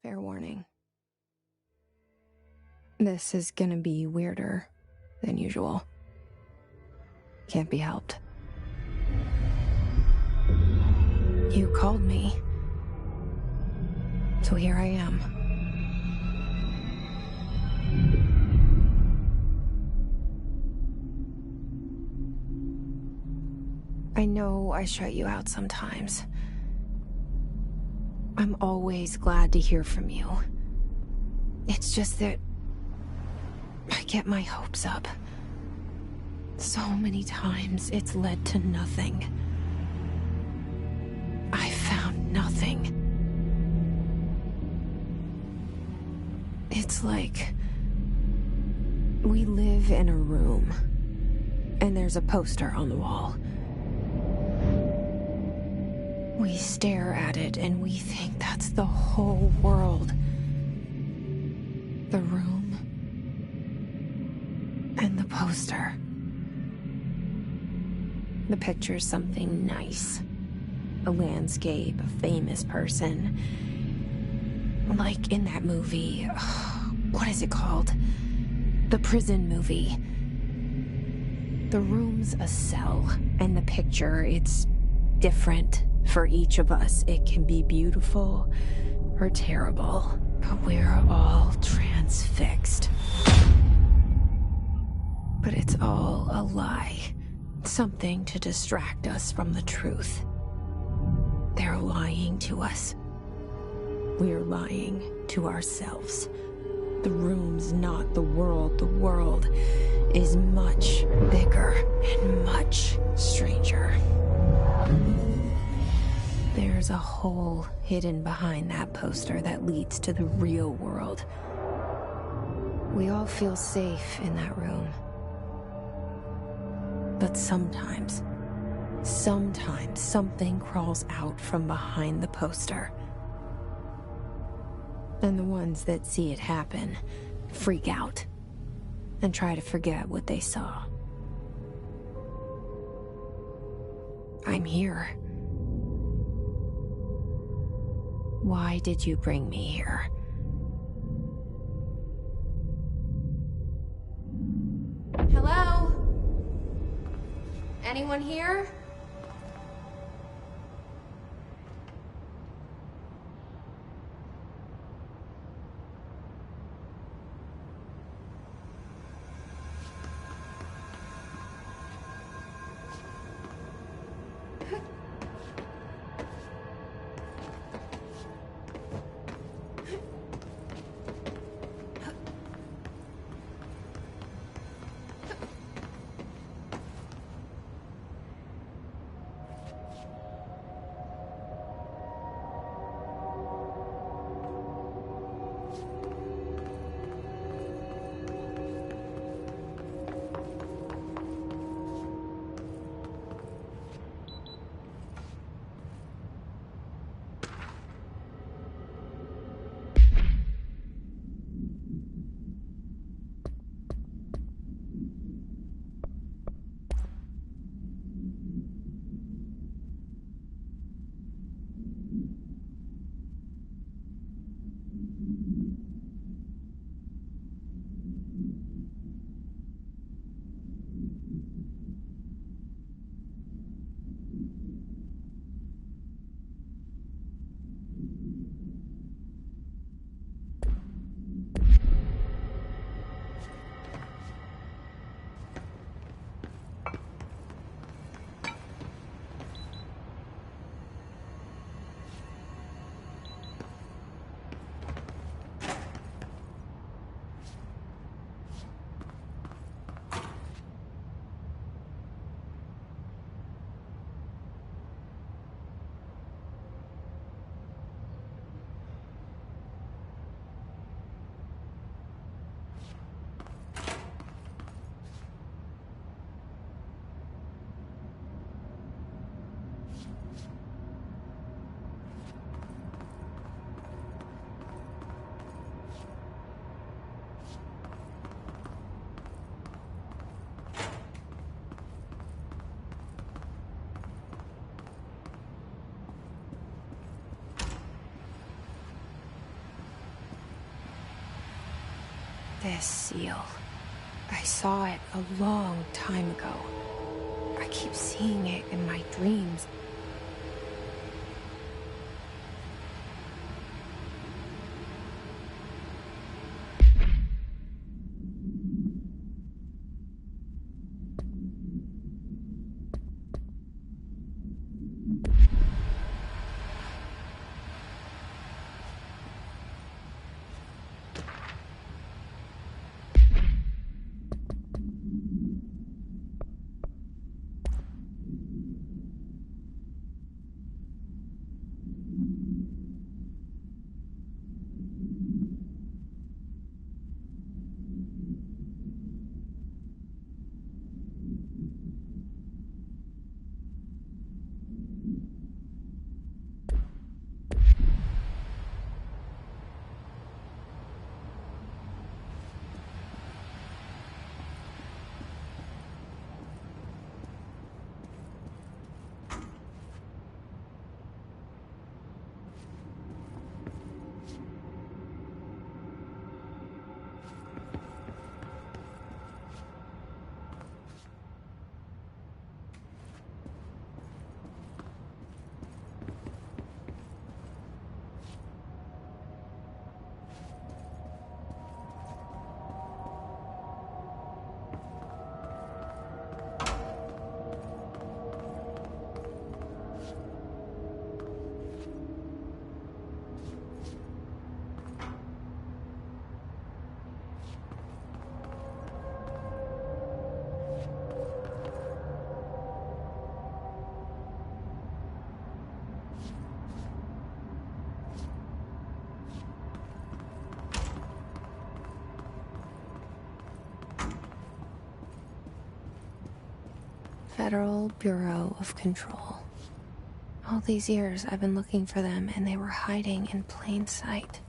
Fair warning. This is gonna be weirder than usual. Can't be helped. You called me. So here I am. I know I shut you out sometimes. I'm always glad to hear from you. It's just that I get my hopes up. So many times it's led to nothing. I found nothing. It's like we live in a room, and there's a poster on the wall. We stare at it and we think that's the whole world. The room and the poster. The picture's something nice. A landscape, a famous person. Like in that movie, what is it called? The prison movie. The room's a cell, and the picture, it's different for each of us. It can be beautiful or terrible, but we're all transfixed. But it's all a lie. Something to distract us from the truth. They're lying to us. We're lying to ourselves. The room's not the world. The world is much bigger and much stranger. There's a hole hidden behind that poster that leads to the real world. We all feel safe in that room. But sometimes something crawls out from behind the poster. And the ones that see it happen freak out and try to forget what they saw. I'm here. Why did you bring me here? Hello? Anyone here? this seal. I saw it a long time ago. I keep seeing it in my dreams. Federal Bureau of Control. All these years I've been looking for them, and they were hiding in plain sight.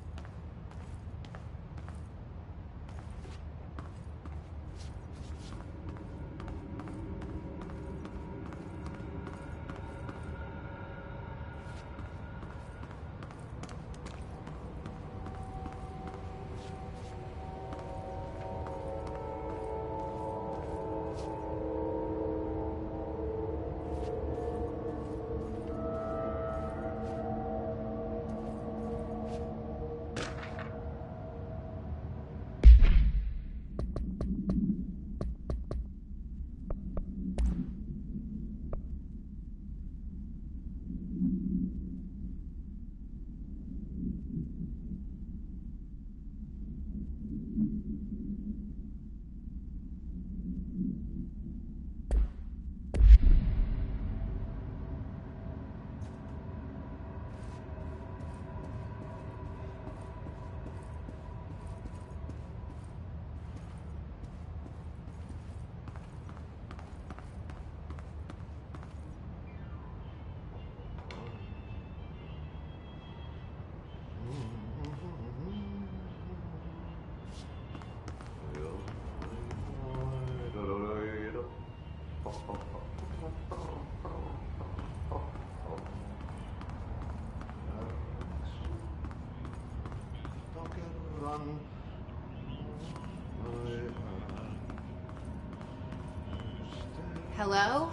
Hello?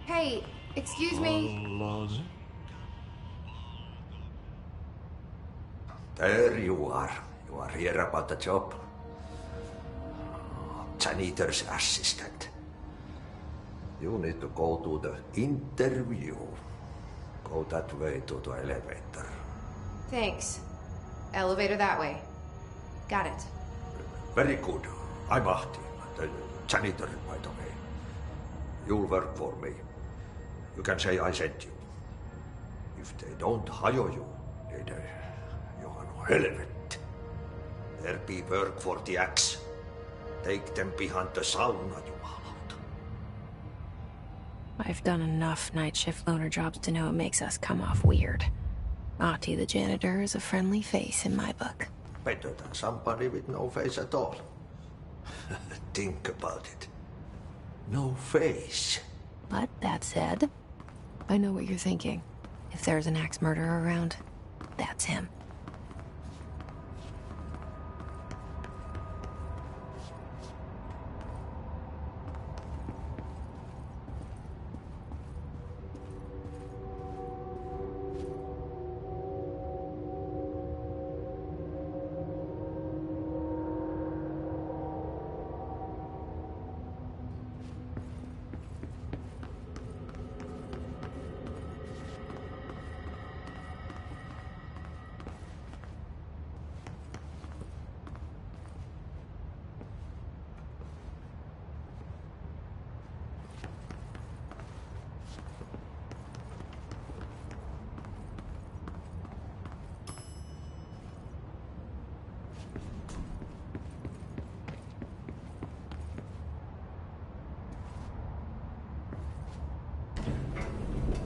Hey, excuse me. There you are. You are here about the job. Janitor's assistant. You need to go to the interview. Go that way to the elevator. Thanks. Elevator that way. Got it. Very good. I'm Ahti, the janitor, by the way. You'll work for me. You can say I sent you. If they don't hire you, you are no helvet. There be work for the axe. Take them behind the sauna, jumalauta. I've done enough night shift loner jobs to know it makes us come off weird. Ahti the janitor is a friendly face in my book. Better than somebody with no face at all. Think about it. No face. But that said, I know what you're thinking. If there's an axe murderer around, that's him.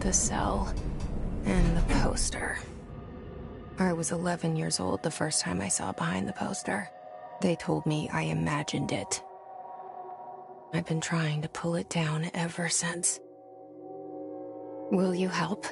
The cell and the poster. I was 11 years old the first time I saw behind the poster. They told me I imagined it. I've been trying to pull it down ever since. Will you help?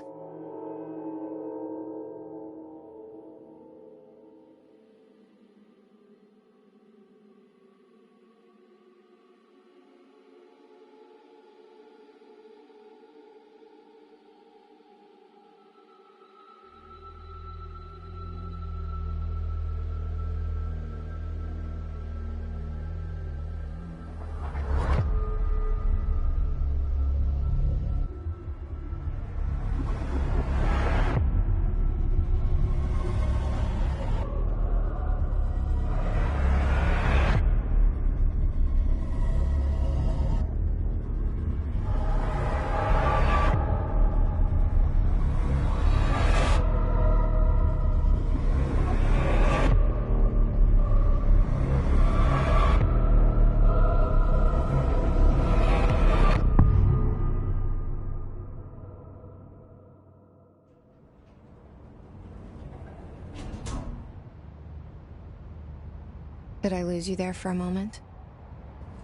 Did I lose you there for a moment?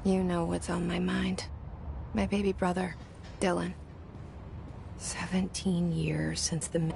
You know what's on my mind. My baby brother, Dylan. 17 years since the...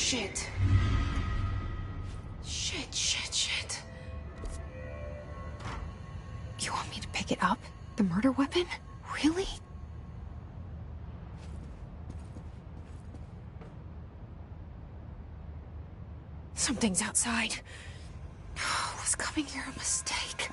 Shit. Shit. You want me to pick it up? The murder weapon? Really? Something's outside. Was coming here a mistake?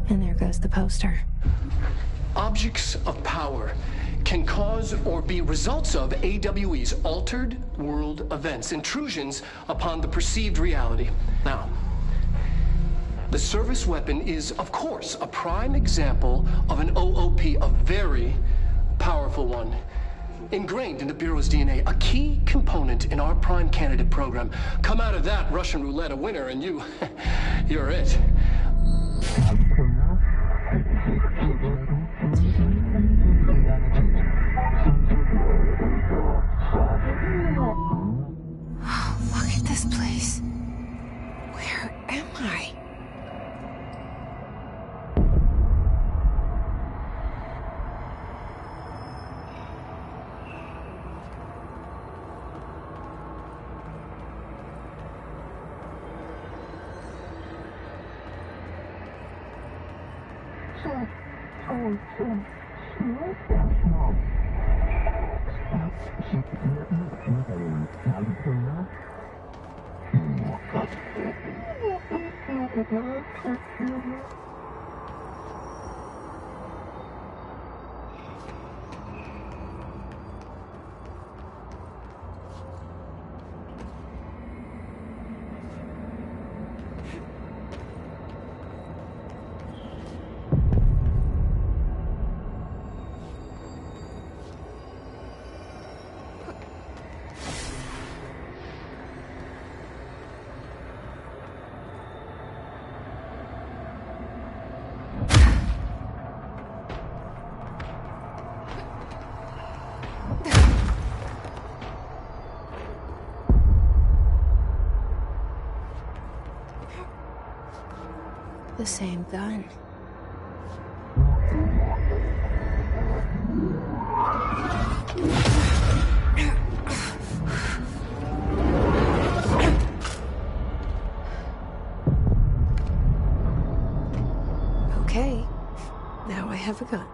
And there goes the poster. Objects of power can cause or be results of AWE's altered world events, intrusions upon the perceived reality. Now, the service weapon is, of course, a prime example of an OOP, a very powerful one. Ingrained in the Bureau's DNA, a key component in our prime candidate program. Come out of that Russian roulette a winner and you're it. Look at this place. Where am I? The same gun. Okay, now I have a gun.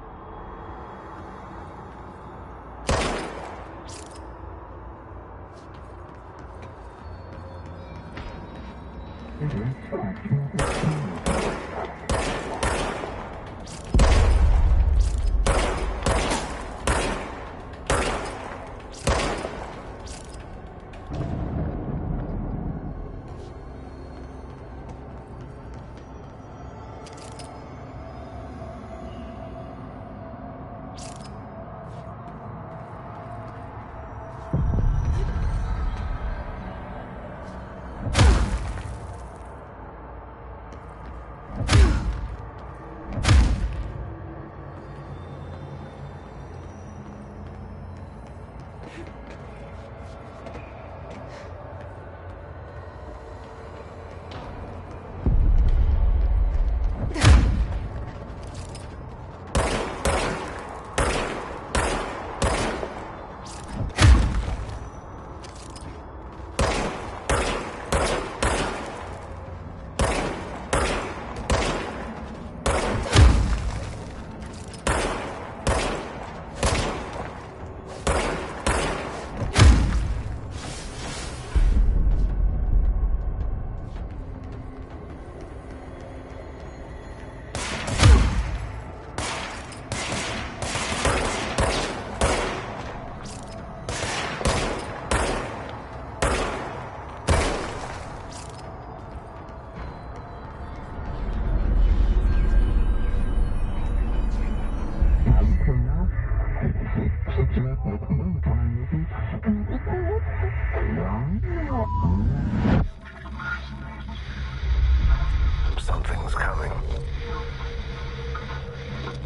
Something's coming.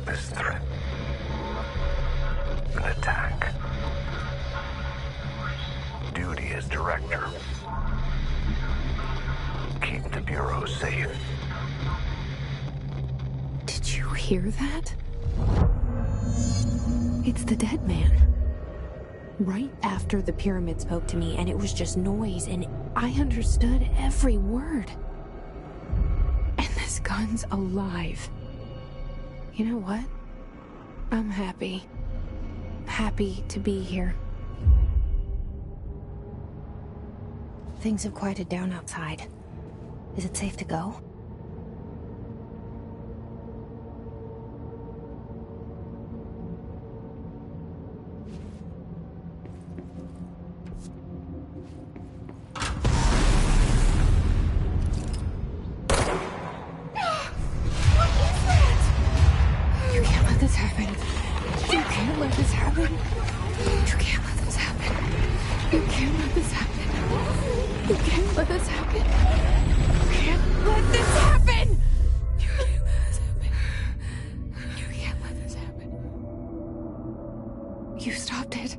This threat duty as director. Keep the Bureau safe. Did you hear that? It's the dead man. Right after the pyramid spoke to me, and it was just noise, and I understood every word. And this gun's alive. You know what? I'm happy. Happy to be here. Things have quieted down outside. Is it safe to go? You stopped it.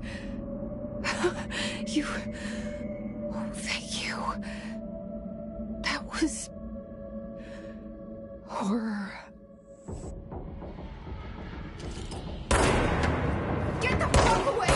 You... Oh, thank you. That was... horror. Get the fuck away!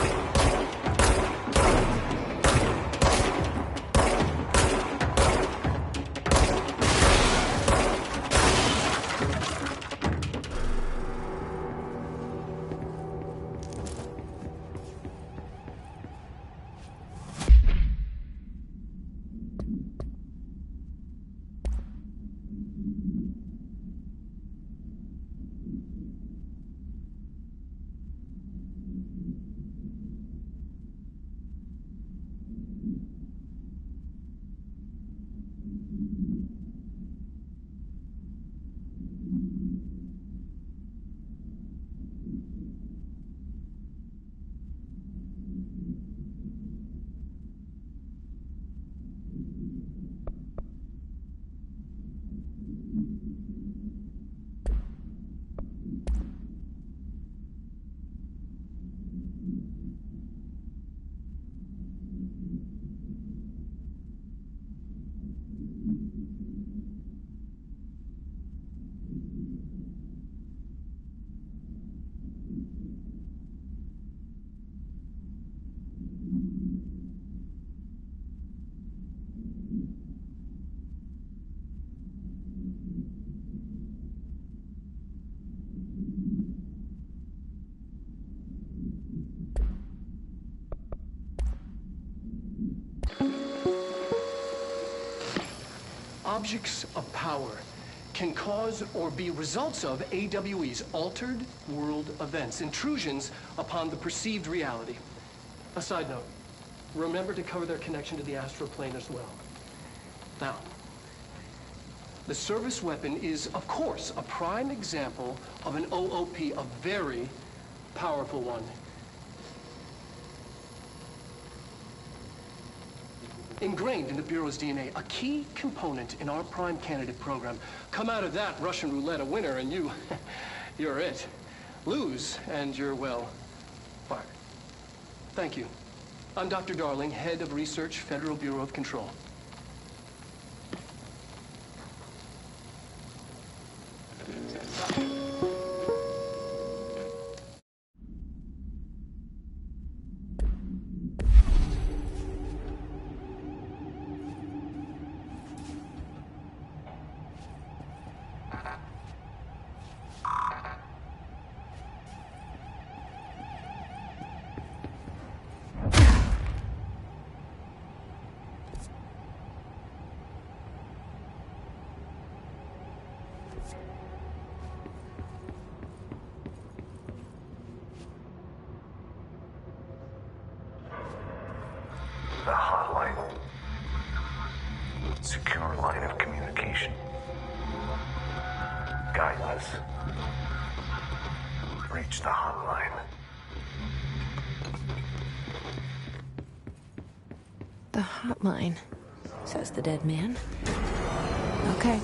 Objects of power can cause or be results of AWE's altered world events, intrusions upon the perceived reality. A side note, remember to cover their connection to the astral plane as well. Now, the service weapon is, of course, a prime example of an OOP, a very powerful one. Ingrained in the Bureau's DNA, a key component in our prime candidate program. Come out of that Russian roulette a winner and you're it. Lose and you're, well, fired. Thank you. I'm Dr. Darling, Head of Research, Federal Bureau of Control. The hotline. Secure line of communication. Guide us. Reach the hotline. The hotline, says the dead man. Okay.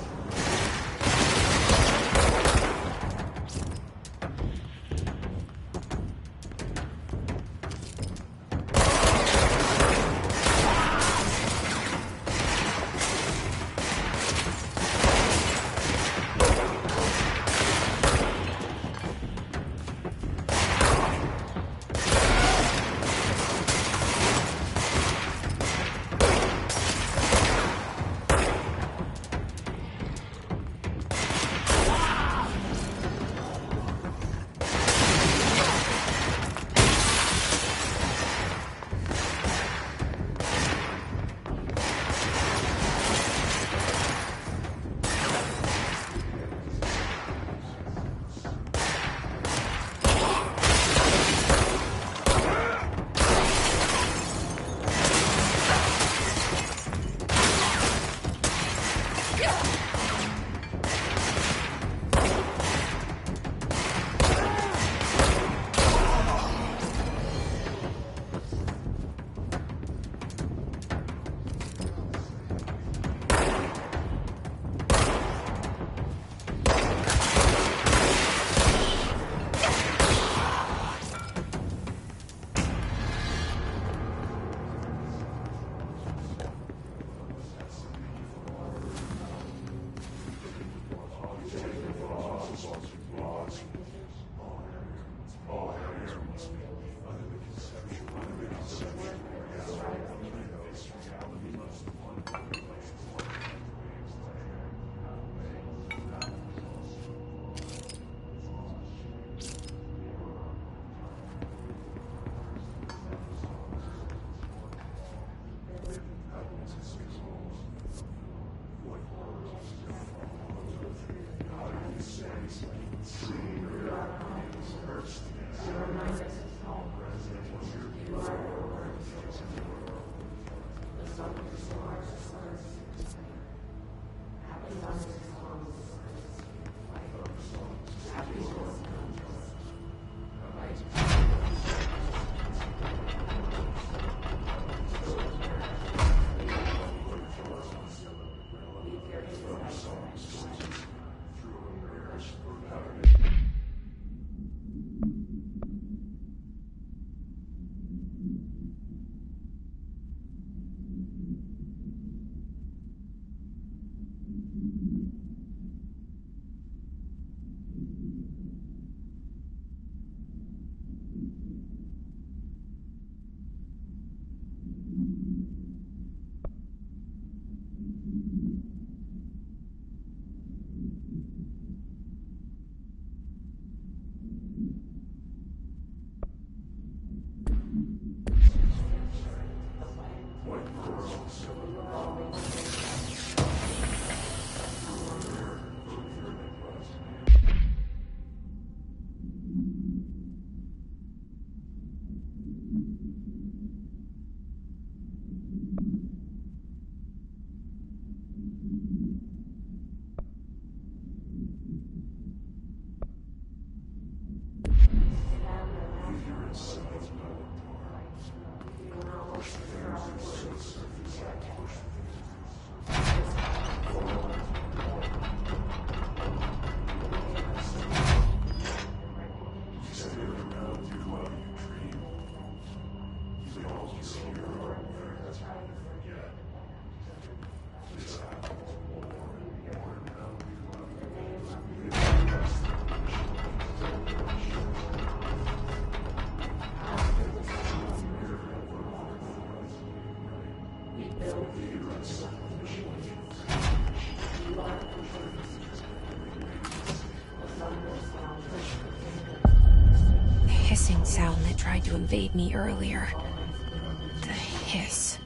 Hissing sound that tried to invade me earlier. The hiss,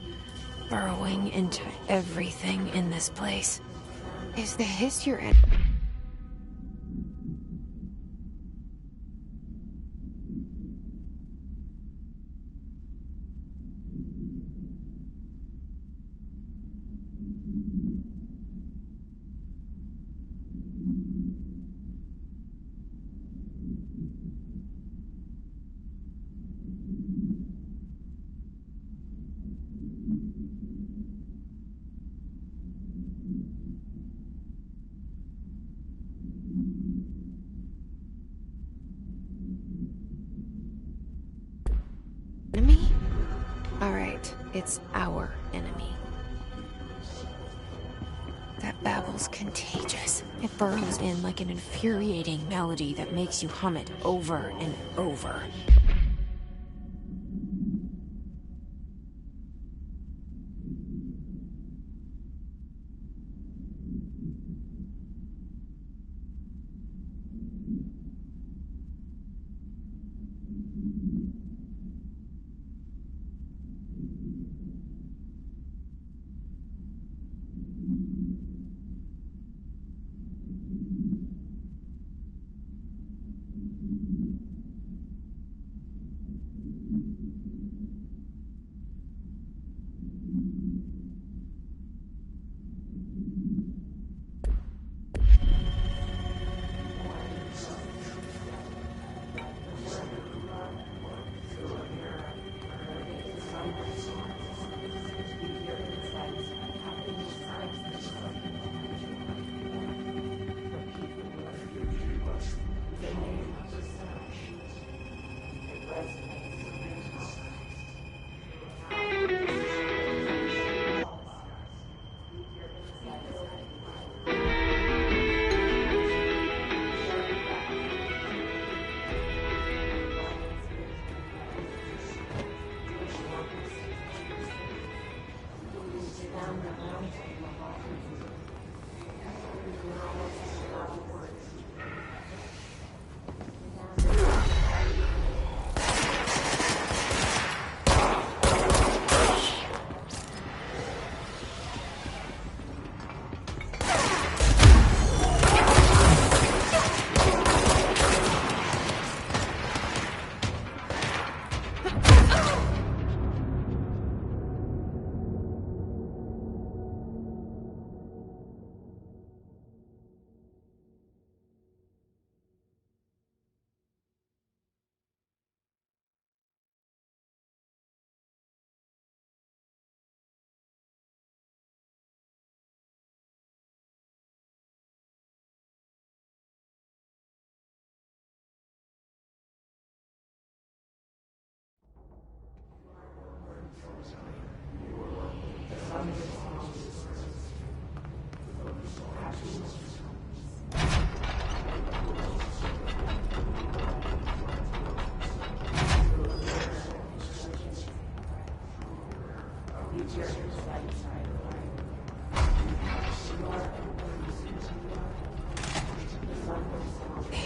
burrowing into everything in this place. Is the hiss your enemy? Enemy? Alright, it's our enemy. That babble's contagious. It burrows in like an infuriating melody that makes you hum it over and over.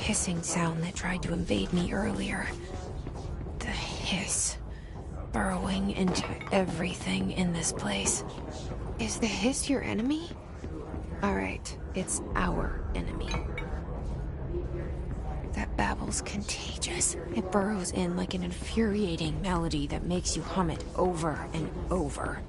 hissing sound that tried to invade me earlier. The hiss. Burrowing into everything in this place. Is the hiss your enemy? Alright, it's our enemy. That babble's contagious. It burrows in like an infuriating melody that makes you hum it over and over.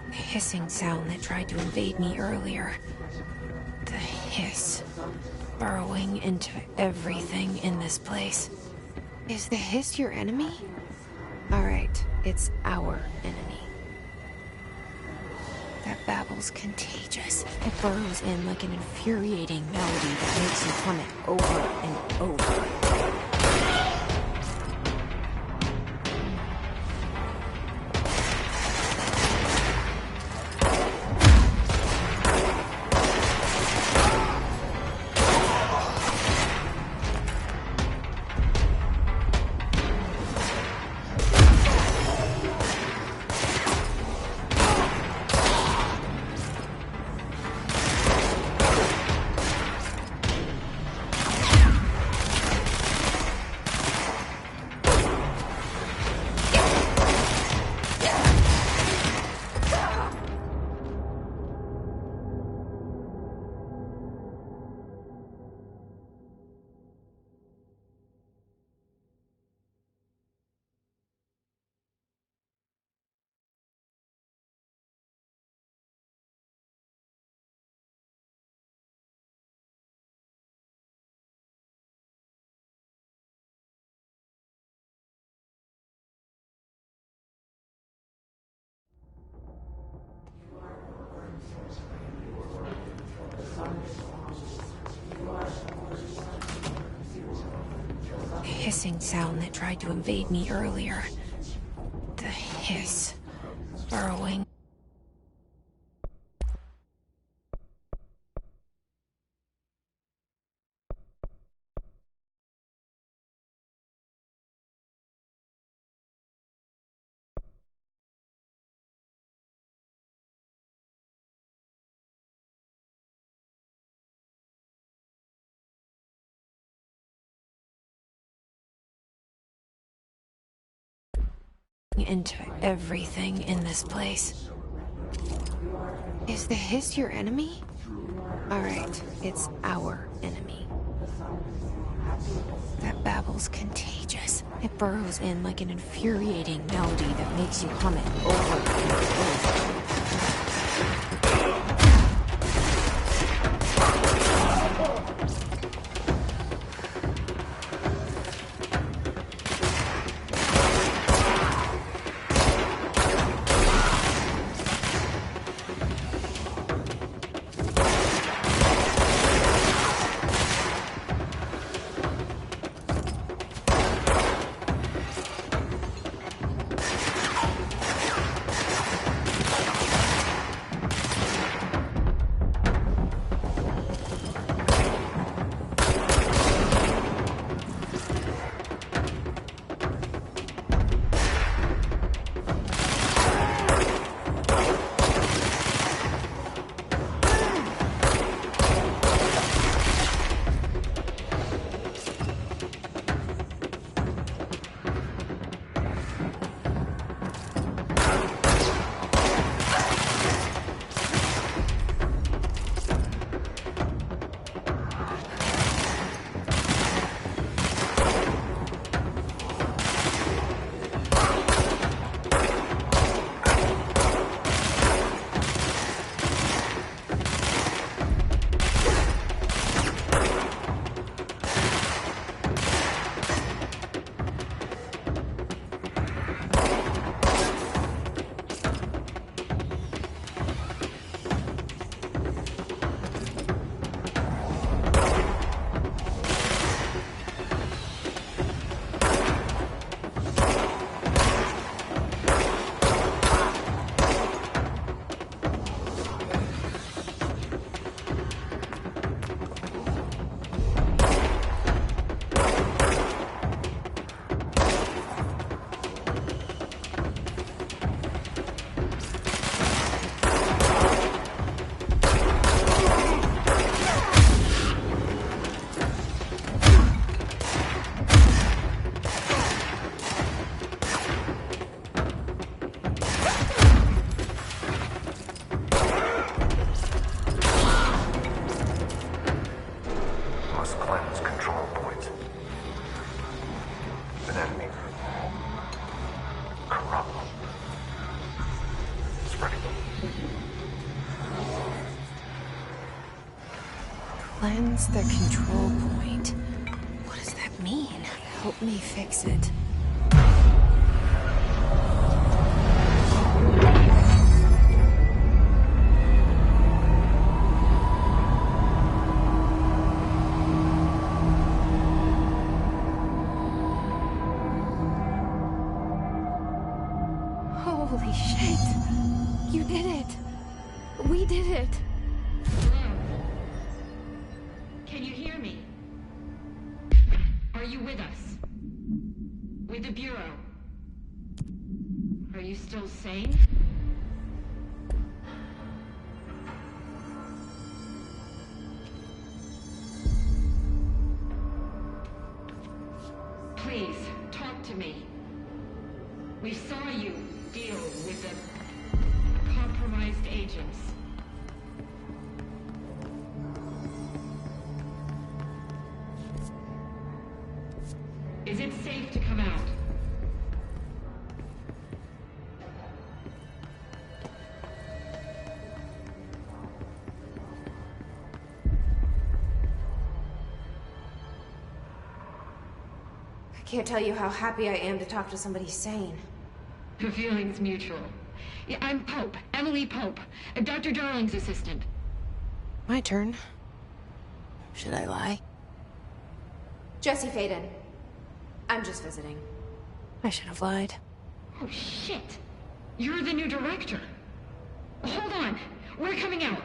The hissing sound that tried to invade me earlier. The hiss. Burrowing into everything in this place. Is the hiss your enemy? Alright, it's our enemy. That babble's contagious. It burrows in like an infuriating melody that makes you hum it over and over. Hissing sound that tried to invade me earlier. The hiss. Burrowing. Into everything in this place. Is the Hiss your enemy? Alright, it's our enemy. That babble's contagious. It burrows in like an infuriating melody that makes you hum it over and over. Cleanse the control point. What does that mean? Help me fix it. Holy shit! You did it! We did it! Can you hear me? Are you with us? With the Bureau? Are you still sane? Please, talk to me. We saw you deal with the compromised agents. Is it safe to come out? I can't tell you how happy I am to talk to somebody sane. The feeling's mutual. Yeah, I'm Pope, Emily Pope, Dr. Darling's assistant. My turn. Should I lie? Jesse Faden. I'm just visiting. I should have lied. Oh, shit. You're the new director. Hold on. We're coming out.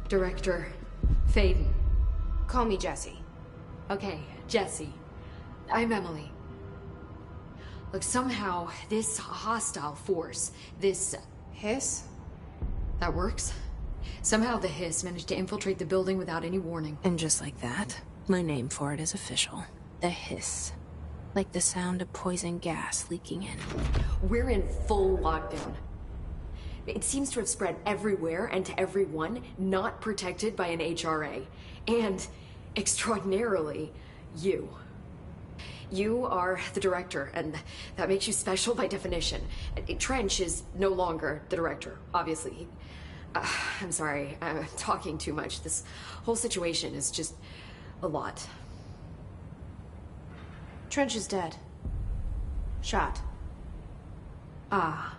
Director Faden. Call me Jesse. Okay, Jesse. I'm Emily. Look, somehow, this hostile force, this... Hiss? That works? Somehow the Hiss managed to infiltrate the building without any warning. And just like that, my name for it is official. The Hiss. Like the sound of poison gas leaking in. We're in full lockdown. It seems to have spread everywhere and to everyone not protected by an HRA. And, extraordinarily, you. You are the director, and that makes you special by definition. Trench is no longer the director, obviously. I'm sorry, I'm talking too much. This whole situation is just a lot. Trench is dead. Shot. Ah.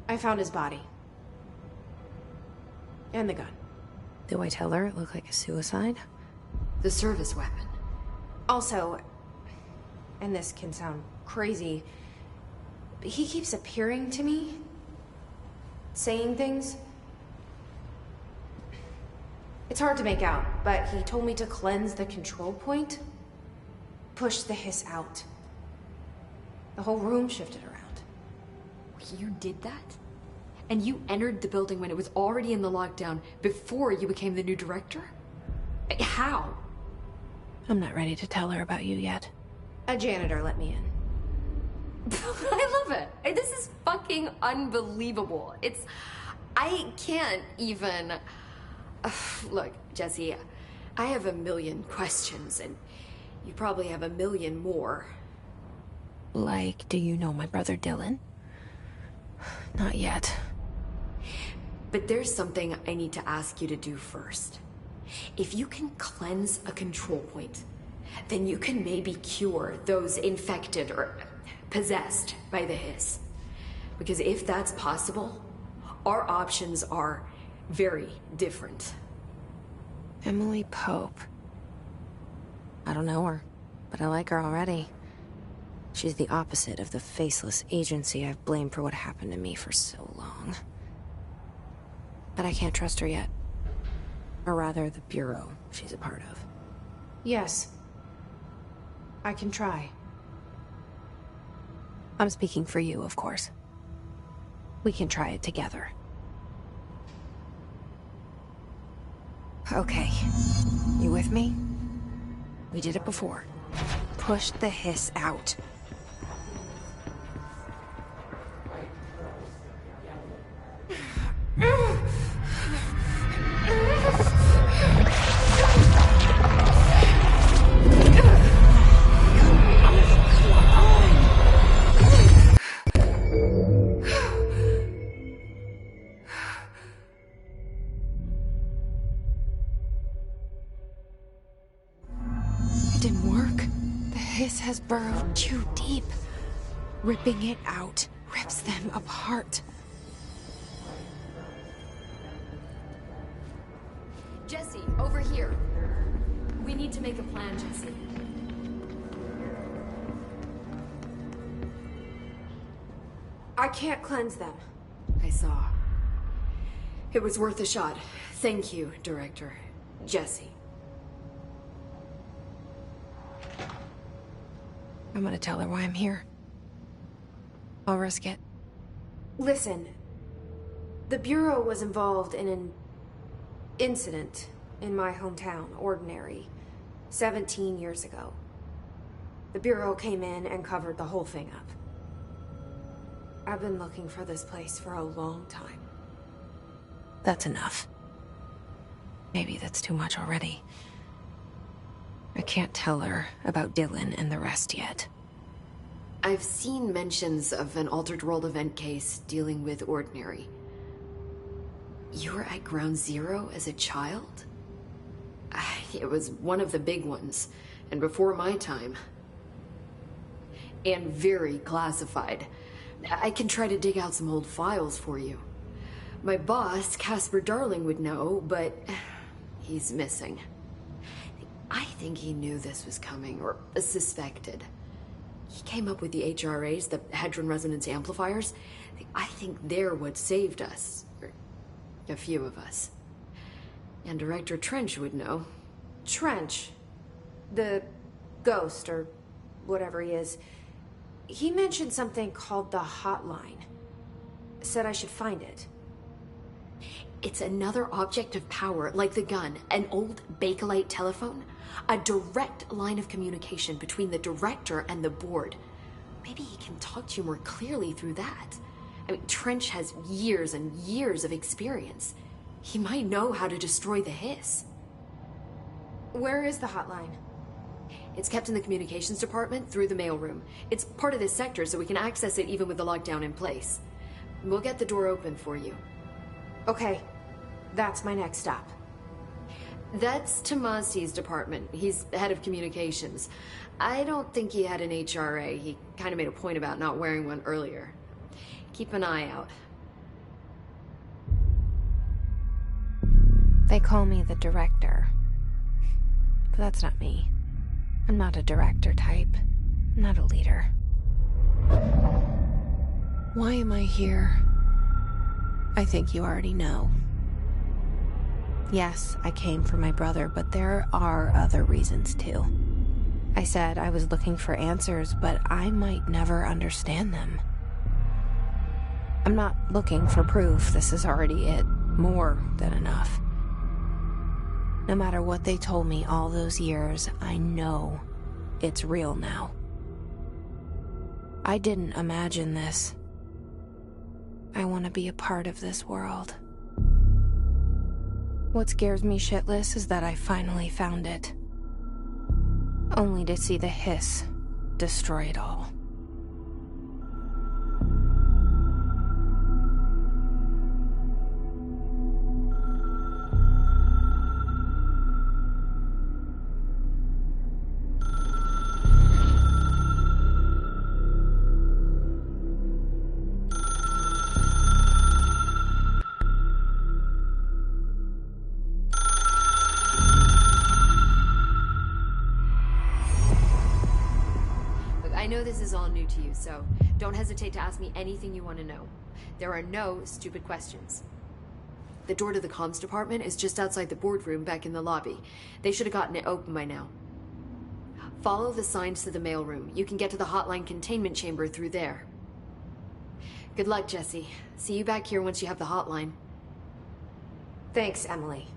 I found his body. And the gun. Do I tell her it looked like a suicide? The service weapon. Also, and this can sound crazy, but he keeps appearing to me. Saying things. It's hard to make out, but he told me to cleanse the control point. Push the Hiss out. The whole room shifted around. You did that? And you entered the building when it was already in the lockdown before you became the new director? How? I'm not ready to tell her about you yet. A janitor let me in. I love it. This is fucking unbelievable. I can't even... Look, Jesse, I have a million questions, and you probably have a million more. Like, do you know my brother Dylan? Not yet. But there's something I need to ask you to do first. If you can cleanse a control point, then you can maybe cure those infected or possessed by the Hiss. Because if that's possible, our options are very different. Emily Pope. I don't know her, but I like her already. She's the opposite of the faceless agency I've blamed for what happened to me for so long. But I can't trust her yet. Or rather, the Bureau she's a part of. Yes. I can try. I'm speaking for you, of course. We can try it together. Okay. You with me? We did it before. Push the Hiss out. It didn't work. The Hiss has burrowed too deep. Ripping it out rips them apart. Jesse, over here. We need to make a plan, Jesse. I can't cleanse them. I saw. It was worth a shot. Thank you, Director. Jesse. I'm gonna tell her why I'm here. I'll risk it. Listen. The Bureau was involved in an incident in my hometown, Ordinary, 17 years ago. The Bureau came in and covered the whole thing up. I've been looking for this place for a long time. That's enough. Maybe that's too much already. I can't tell her about Dylan and the rest yet. I've seen mentions of an Altered World event case dealing with Ordinary. You were at Ground Zero as a child? It was one of the big ones, and before my time. And very classified. I can try to dig out some old files for you. My boss, Casper Darling, would know, but he's missing. I think he knew this was coming, or suspected. He came up with the HRAs, the Hadron Resonance Amplifiers. I think they're what saved us. Or a few of us. And Director Trench would know. Trench, the ghost, or whatever he is, he mentioned something called the Hotline. Said I should find it. It's another object of power, like the gun, an old Bakelite telephone. A direct line of communication between the director and the board. Maybe he can talk to you more clearly through that. I mean, Trench has years and years of experience. He might know how to destroy the hiss. Where is the hotline? It's kept in the communications department through the mailroom. It's part of this sector, so we can access it even with the lockdown in place. We'll get the door open for you. Okay, that's my next stop. That's Tomasi's department. He's head of communications. I don't think he had an HRA. He kind of made a point about not wearing one earlier. Keep an eye out. They call me the director. But that's not me. I'm not a director type. I'm not a leader. Why am I here? I think you already know. Yes, I came for my brother, but there are other reasons too. I said I was looking for answers, but I might never understand them. I'm not looking for proof. This is already it. More than enough. No matter what they told me all those years, I know it's real now. I didn't imagine this. I want to be a part of this world. What scares me shitless is that I finally found it. Only to see the hiss destroy it all. I know this is all new to you, so don't hesitate to ask me anything you want to know. There are no stupid questions. The door to the comms department is just outside the boardroom back in the lobby. They should have gotten it open by now. Follow the signs to the mailroom. You can get to the hotline containment chamber through there. Good luck, Jesse. See you back here once you have the hotline. Thanks, Emily.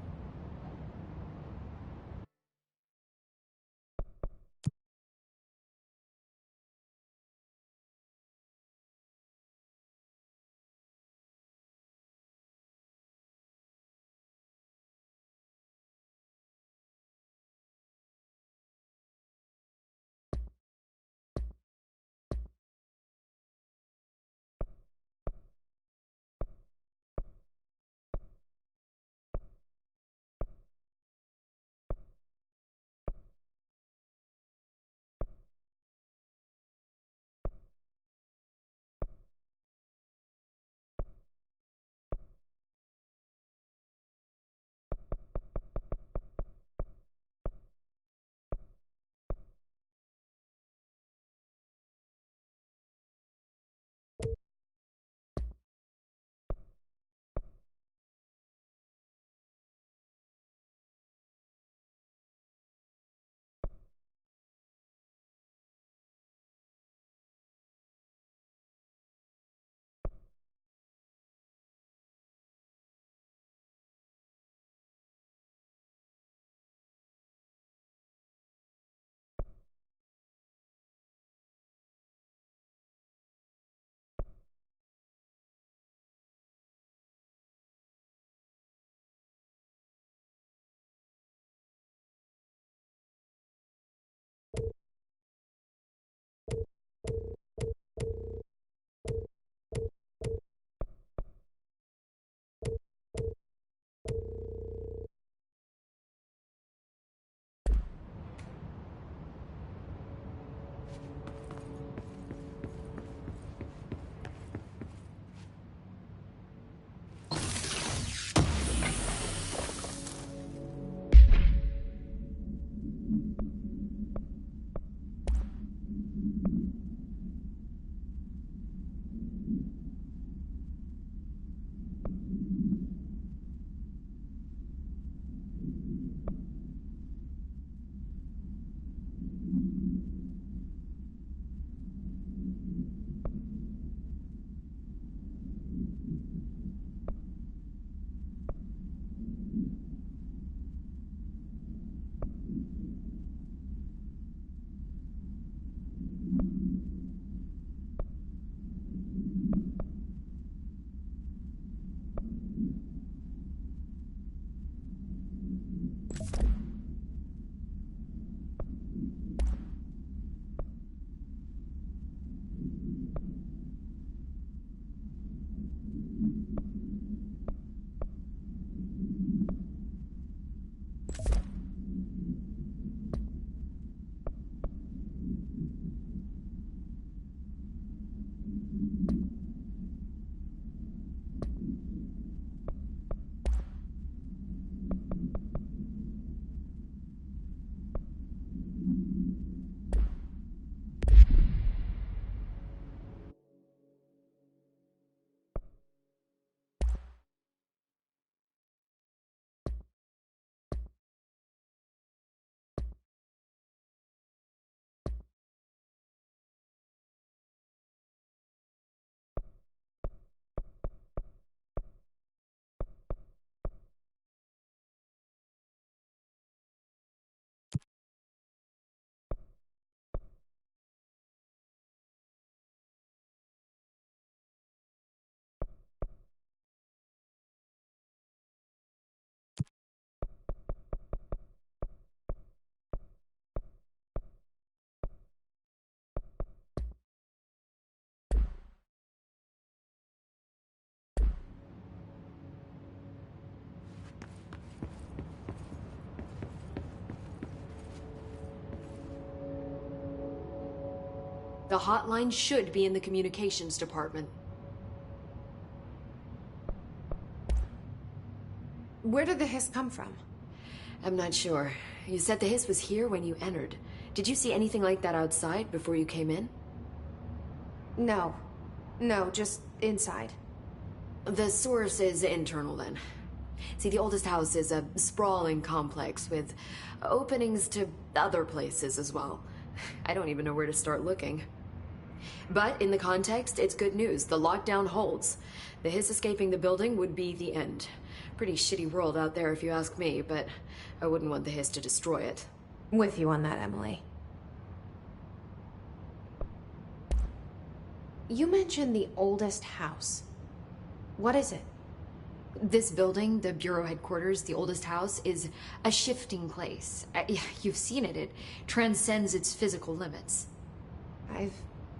The hotline should be in the communications department. Where did the hiss come from? I'm not sure. You said the hiss was here when you entered. Did you see anything like that outside before you came in? No. No, just inside. The source is internal then. See, the oldest house is a sprawling complex with openings to other places as well. I don't even know where to start looking. But in the context, it's good news. The lockdown holds. The hiss escaping the building would be the end. Pretty shitty world out there if you ask me, but I wouldn't want the hiss to destroy it. With you on that, Emily. You mentioned the oldest house. What is it? This building, the Bureau headquarters, the oldest house, is a shifting place. You've seen it. It transcends its physical limits. I've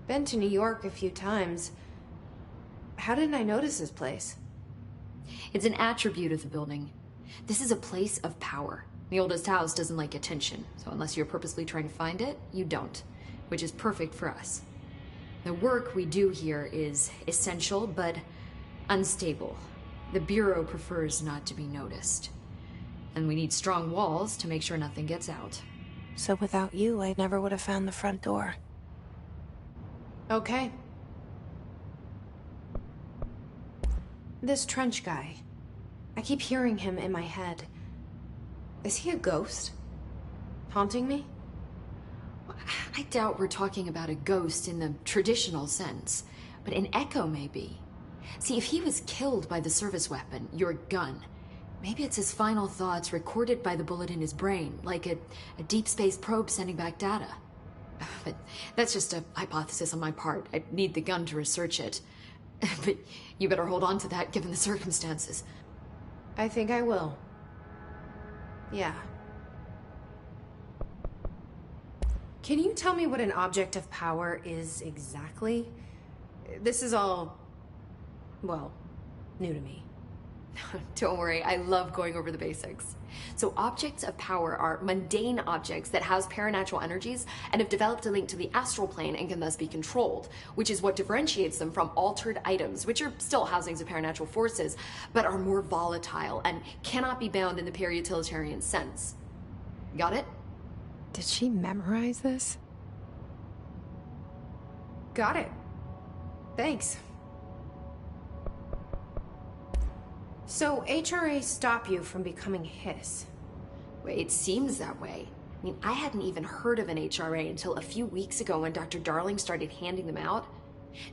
been to New York a few times. How didn't I notice this place? It's an attribute of the building. This is a place of power. The oldest house doesn't like attention, so unless you're purposely trying to find it, you don't, which is perfect for us. The work we do here is essential, but unstable. The Bureau prefers not to be noticed. And we need strong walls to make sure nothing gets out. So without you, I never would have found the front door. Okay. This Trench guy. I keep hearing him in my head. Is he a ghost? Haunting me? I doubt we're talking about a ghost in the traditional sense, but an echo maybe. See, if he was killed by the service weapon, your gun, maybe it's his final thoughts recorded by the bullet in his brain, like a deep space probe sending back data. But that's just a hypothesis on my part. I need the gun to research it. But you better hold on to that given the circumstances. I think I will. Yeah. Can you tell me what an object of power is exactly? This is all, well, new to me. Don't worry, I love going over the basics. So objects of power are mundane objects that house paranatural energies and have developed a link to the astral plane and can thus be controlled, which is what differentiates them from altered items, which are still housings of paranatural forces, but are more volatile and cannot be bound in the peri-utilitarian sense. Got it? Did she memorize this? Got it. Thanks. So, HRA stop you from becoming Hiss? Wait, it seems that way. I mean, I hadn't even heard of an HRA until a few weeks ago when Dr. Darling started handing them out.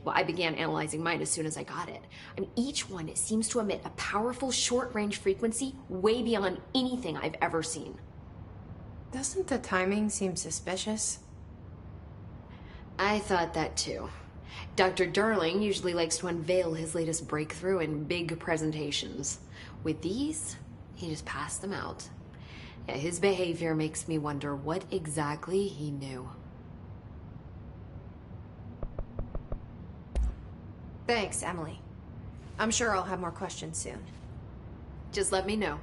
Well, I began analyzing mine as soon as I got it. I mean, each one seems to emit a powerful short-range frequency way beyond anything I've ever seen. Doesn't the timing seem suspicious? I thought that too. Dr. Darling usually likes to unveil his latest breakthrough in big presentations. With these, he just passed them out. Yeah, his behavior makes me wonder what exactly he knew. Thanks, Emily. I'm sure I'll have more questions soon. Just let me know.